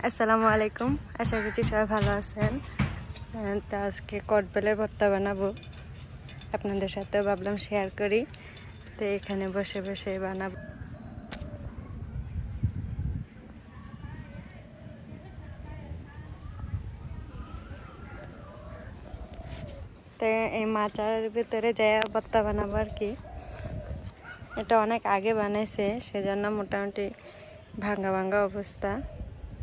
আসসালামু আলাইকুম, আশা করছি সবাই ভালো আছেন। তো আজকে কটবেলের ভর্তা বানাবো, আপনাদের সাথেও ভাবলাম শেয়ার করি। তো এখানে বসে বসে বানাবো। তো এই মাচার ভিতরে যায় ভর্তা বানাবো আর কি। এটা অনেক আগে বানাইছে, সেজন্য মোটামুটি ভাঙ্গা ভাঙ্গা অবস্থা।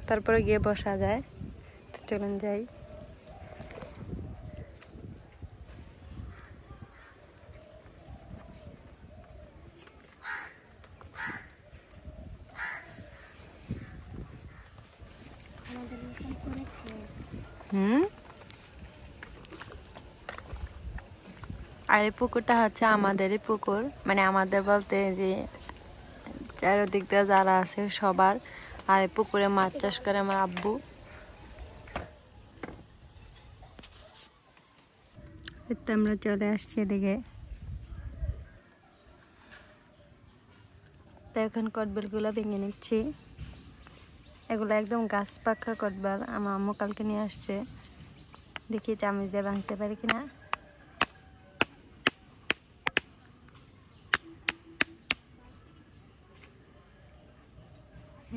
তারপরে গিয়ে বসা যায়। তো চলুন যাই। আর এই পুকুরটা হচ্ছে আমাদেরই পুকুর, মানে আমাদের বলতে যে চারিদিক দিয়ে যারা আছে সবার। আর এই পুকুরে মাছ চাষ করে আমার আব্বু। আমরা চলে আসছি এদিকে। তো এখন কটবেলগুলো ভেঙে নিচ্ছি। এগুলো একদম গাছ পাকা কটবেল, আমার আম্মু কালকে নিয়ে আসছে। দেখি চামচ দিয়ে ভাঙতে পারি কিনা।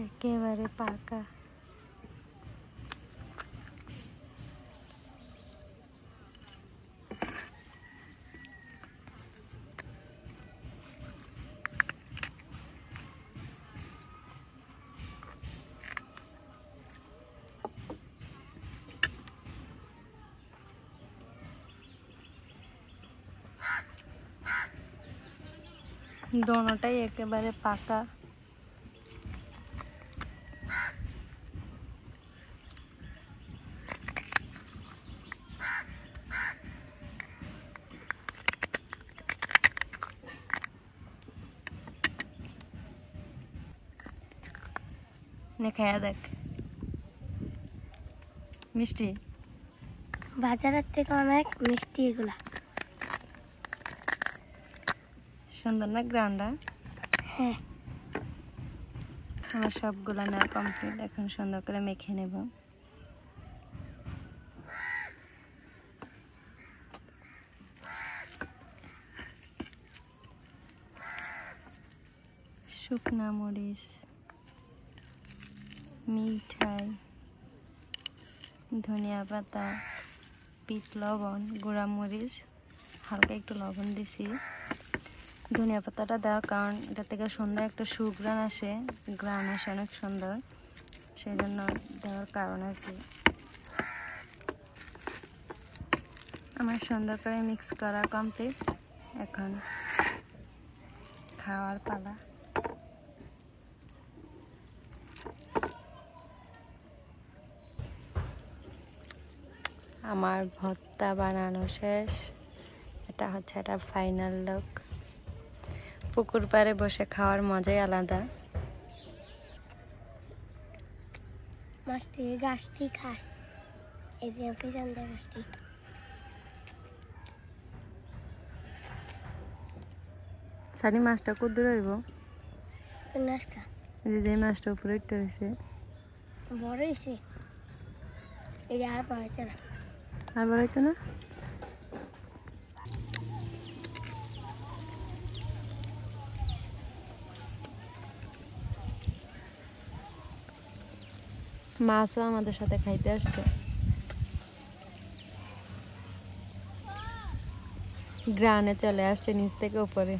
একেবারে পাকা। दोनोटाई एकेबारे पाका। ने खाया देख मिष्टी বাজারের থেকে অনেক মিষ্টি এগুলা। সুন্দর না গ্রাউন্ডটা? হ্যাঁ, আমার সবগুলা নেওয়া কমপ্লিট। এখন সুন্দর করে মেখে নেব। শুকনা মরিচ, মিঠাই, ধনিয়া পাতা, পিঠ লবণ, গুঁড়া মরিচ, হালকা একটু লবণ দিছি। ধনিয়া পাতাটা দেওয়ার কারণ এটা থেকে সুন্দর একটা সুঘ্রাণ আসে, ঘ্রাণ আসে অনেক সুন্দর, সেই জন্য দেওয়ার কারণ আর কি। আমার সুন্দর করে মিক্স করা কমপ্লিট। এখন খাওয়ার পালা। আমার ভর্তা বানানো শেষ। এটা হচ্ছে এটা ফাইনাল লুক। পুকুর পাড়ে বসে খাওয়ার মজাই আলাদা। মাছটি গাছটি খায়, এই যে পিছন দিয়ে গাছটি। সানি মাছটা কত দূর হইব? মাছটা যে মাছটা উপরে উঠতে হয়েছে বড় হয়েছে, এটা আর বড় হয়েছে না। আর বড় হইতো না? মাছও আমাদের সাথে খাইতে আসছে। গ্রানে চলে আসছে নিচ থেকে উপরে।